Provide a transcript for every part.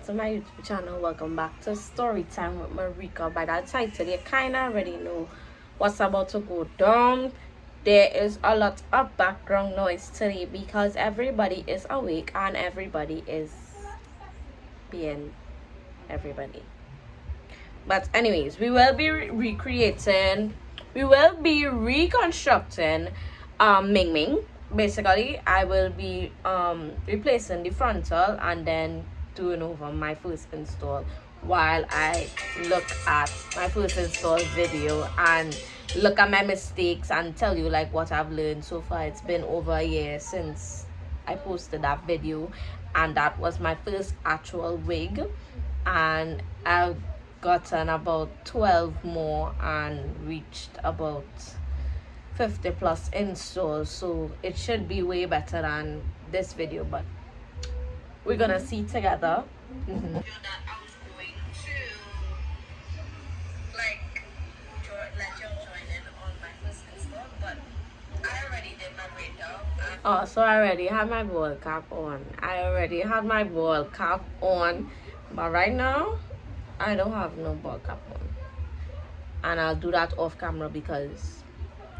to my YouTube channel. Welcome back to Story Time with Marika. By that title, you kind of already know what's about to go down. There is a lot of background noise today because everybody is awake and everybody is being everybody. But anyways, we will be reconstructing Mingming. Basically, I will be replacing the frontal and then doing over my first install while I look at my first install video and look at my mistakes and tell you like what I've learned so far. It's been over a year since I posted that video, and that was my first actual wig, and I've gotten about 12 more and reached about 50 plus installs, so it should be way better than this video, but we're gonna see together. That I was going to like let you join in on my first install, but I already did my breakdown. Oh, so I already have my ball cap on. But right now I don't have no ball cap on, and I'll do that off camera because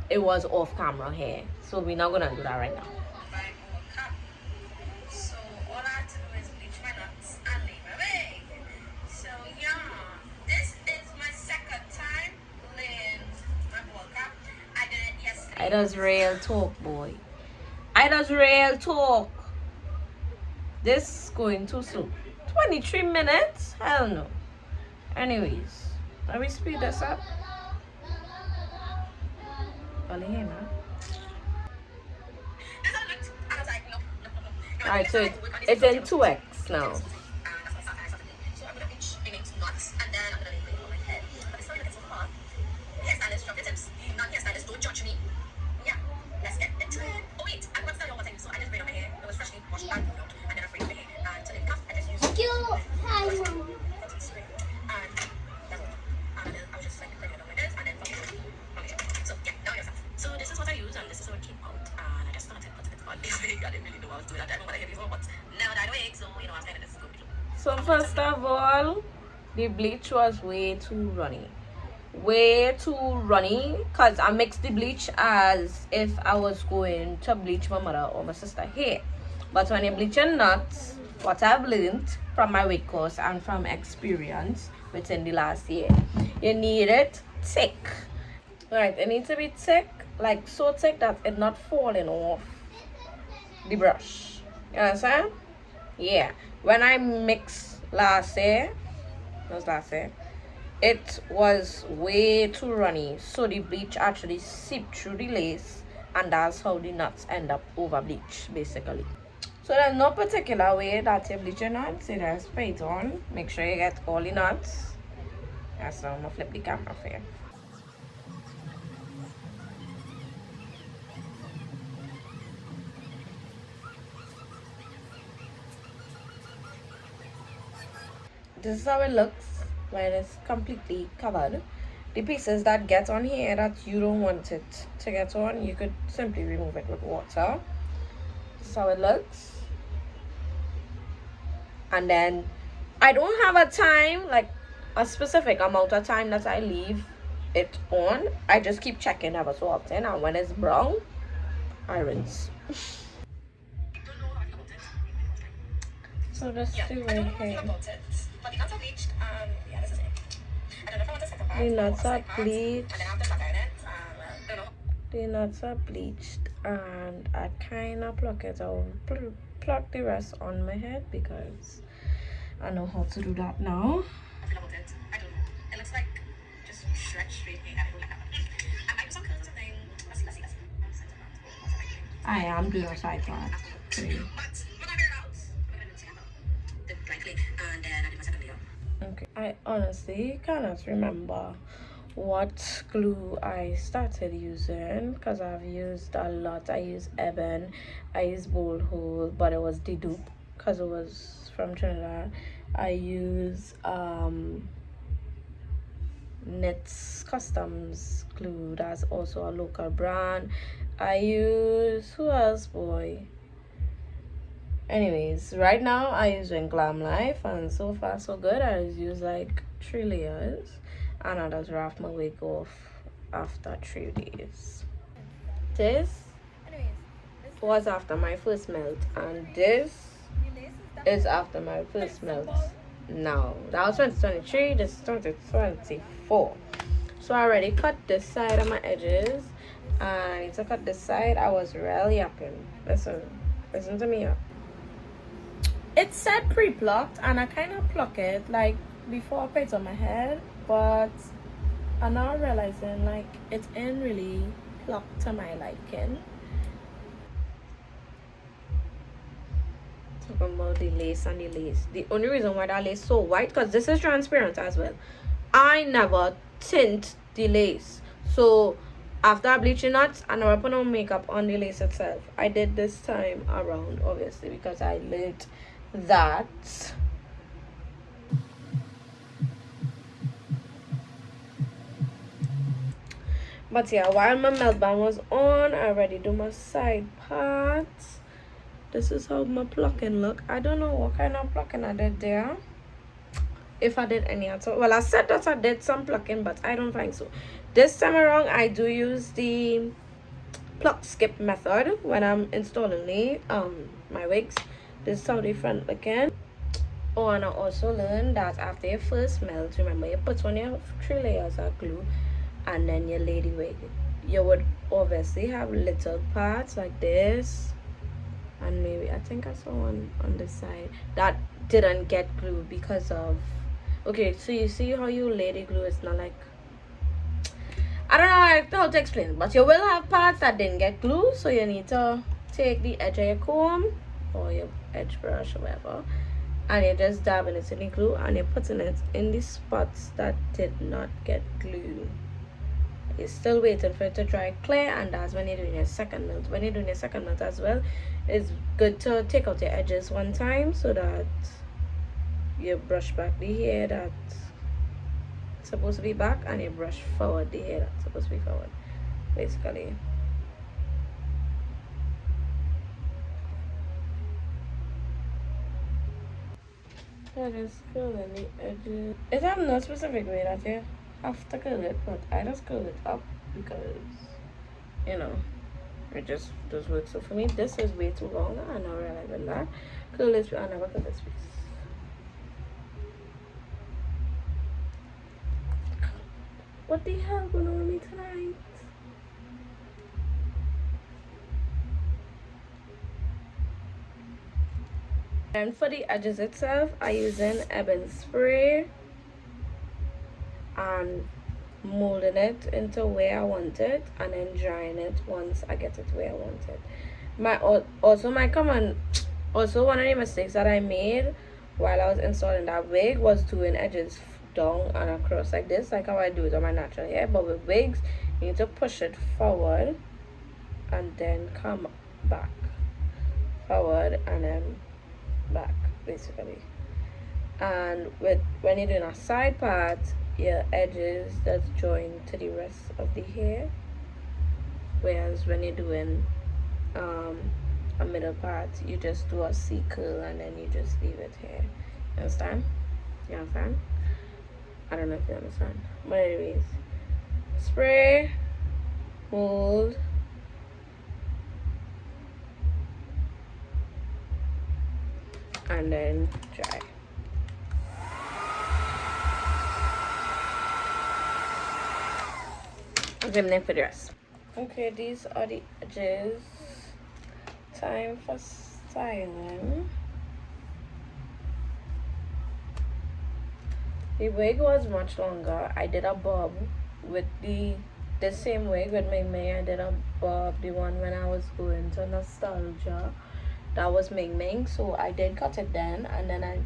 it was off camera here, so we're not gonna do that right now. So all I have to do is bleach my nuts and leave my wig. So yeah, this is my second time laying my ball cap. I did it yesterday. I does real talk, boy. This is going too slow. 23 minutes? Hell no. Anyways, let me speed this up. Alright, so it's in 2x now. So this is what I use and this is how it came out, and I just started putting it on this wig. I didn't really know I was doing that. I don't know what I had before, but now that I wig, so you know I'm saying this is good. So first of all, the bleach was way too runny because I mixed the bleach as if I was going to bleach my mother or my sister hair. But when you're bleaching nuts, what I've learned from my wig course and from experience within the last year, you need it thick. Right, it needs to be thick, like so thick that it's not falling off the brush. You understand? Yeah. When I mixed last year, it was way too runny, so the bleach actually seeped through the lace, and that's how the nuts end up over bleach basically. So there's no particular way that you bleach your nuts. You just spray it on, make sure you get all the nuts. So I'm gonna flip the camera for you. This is how it looks when it's completely covered. The pieces that get on here that you don't want it to get on, you could simply remove it with water. This is how it looks. And then I don't have a time, like a specific amount of time that I leave it on. I just keep checking ever so often, and when it's brown, I rinse. So that's the way here. But the nuts are bleached, yeah, this is it. I don't know if I want to set apart. The nuts are bleached. And then after that, I don't know. The nuts are bleached, and I kind of pluck it out, pluck the rest on my head because I know how to do that now. I feel about it. I don't know. It looks like just stretch straight hair. I don't like that. I do some curls or something. Let's see. I am doing a side part. Okay, I honestly cannot remember what glue I started using because I've used a lot. I used Ebon, I used Bold Hole, but it was the dupe because it was from Trinidad. I used Knits Customs glue, that's also a local brand. I use, who else, boy? Anyways, right now I using Glam Life, and so far so good. I use like 3 layers, and I just wrap my wig off after 3 days. This was after my first melt, and this is after my first melt. Now that was 2023. This is 2024. So I already cut this side of my edges, and I need to cut this side. I was really yapping. Listen to me. It said pre-plucked, and I kind of pluck it like before I put it on my head, but I'm now realizing like it ain't really plucked to my liking. Talking about the lace and the lace. The only reason why that lace so white, because this is transparent as well. I never tint the lace. So after bleaching nuts, I never put no makeup on the lace itself. I did this time around, obviously, because I learned that but yeah, while my meltdown was on, I already do my side parts. This is how my plucking look. I don't know what kind of plucking I did there, if I did any at all. Well, I said that I did some plucking, but I don't think so. This time around, I do use the pluck skip method when I'm installing the my wigs. This is how they front looking. Oh, and I also learned that after your first melt, remember you put on your 3 layers of glue, and then your lady wig. You would obviously have little parts like this, and maybe I think I saw one on the side that didn't get glue because of. Okay, so you see how you lady glue, it's not like, I don't know how to explain, but you will have parts that didn't get glue, so you need to take the edge of your comb or your edge brush or whatever, and you're just dabbing it in the glue, and you're putting it in the spots that did not get glue. You're still waiting for it to dry clear, and that's when you're doing your second melt. When you're doing your second melt as well, it's good to take out your edges one time so that you brush back the hair that's supposed to be back, and you brush forward the hair that's supposed to be forward, basically. I just curling the edges. It have no specific way that you have to curl it, but I just curl it up because, you know, it just does work. So for me, this is way too long. I know realizing that. Curl this, I never curl this piece. What the hell going on with me tonight? And for the edges itself, I using ebony spray and molding it into where I want it, and then drying it once I get it where I want it. Also one of the mistakes that I made while I was installing that wig was doing edges down and across like this, like how I do it on my natural hair. But with wigs, you need to push it forward and then come back, forward and then back, basically. And when you're doing a side part, your edges that's joined to the rest of the hair, whereas when you're doing a middle part, you just do a C curl and then you just leave it here. You understand? You understand? I don't know if you understand, but anyways, spray, mold, and then dry. Same thing for the rest. Okay, these are the edges. Time for styling. The wig was much longer. I did a bob with the same wig with Mingming. I did a bob, the one when I was going to Nostalgia. That was Mingming, so I did cut it then, and then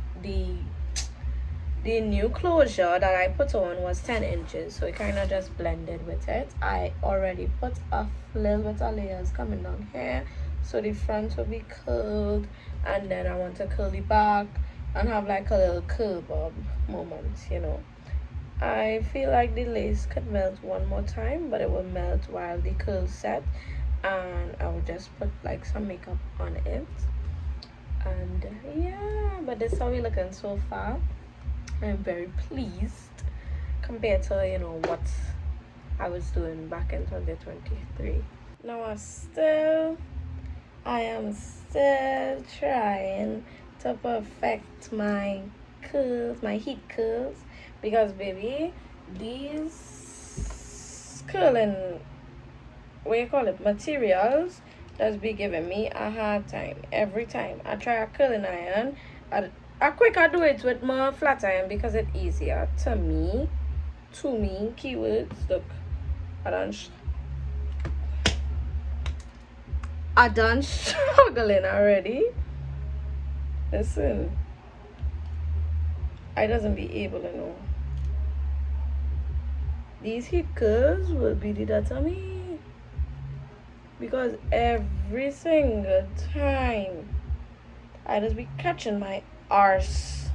the new closure that I put on was 10 inches, so it kind of just blended with it. I already put a little bit of layers coming down here, so the front will be curled, and then I want to curl the back and have like a little curl bob moment, you know. I feel like the lace could melt one more time, but it will melt while the curls set, and I will just put like some makeup on it. And yeah, but this is how we're looking so far. I'm very pleased compared to what I was doing back in 2023. Now I am still trying to perfect my curls, my heat curls, because baby, these curling, what you call it, materials does be giving me a hard time every time I try a curling iron. I quick I do it with my flat iron because it's easier to me. To me, keywords. Look, I done I done struggling already. Listen, I doesn't be able to know. These heat curves will be the death of me. Because every single time I just be catching my arse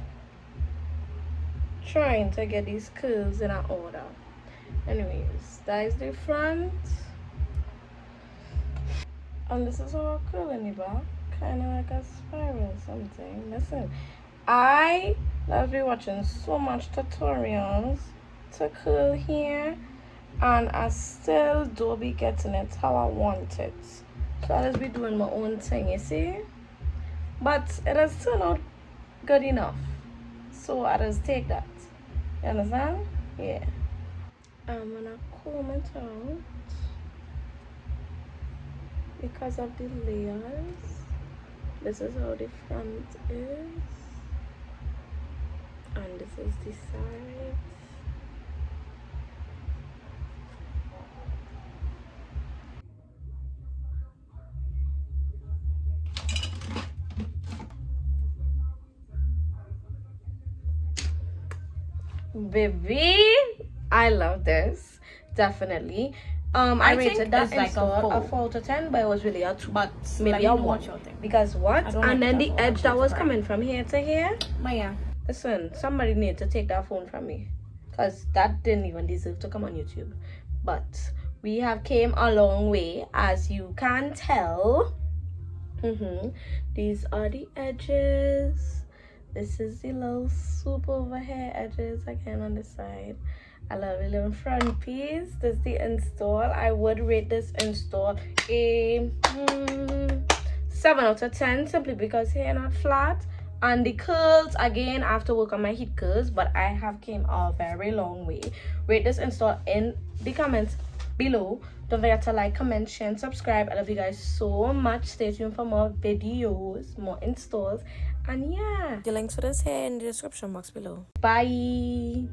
trying to get these curls in order. Anyways, that is the front. And this is how I curl in the back. Kind of like a spiral or something. Listen, I love be watching so much tutorials to curl here, and I still don't be getting it how I want it. So I just be doing my own thing, you see? But it has turned out good enough. So I just take that. You understand? Yeah. I'm gonna comb it out because of the layers. This is how the front is. And this is the side. Baby, I love this. Definitely. I rated that install a 4 to 10, but it was really a 2. But maybe a 1. Because what? And then the edge that was coming from here to here. But yeah. Listen, somebody need to take that phone from me. Because that didn't even deserve to come on YouTube. But we have came a long way, as you can tell. These are the edges. This is the little swoop over here edges again on the side. I love the little front piece. This is the install. I would rate this install a 7 out of 10, simply because hair not flat. And the curls, again, I have to work on my heat curls, but I have came a very long way. Rate this install in the comments below. Don't forget to like, comment, share, and subscribe. I love you guys so much. Stay tuned for more videos, more installs, and yeah, the links for this here in the description box below. Bye.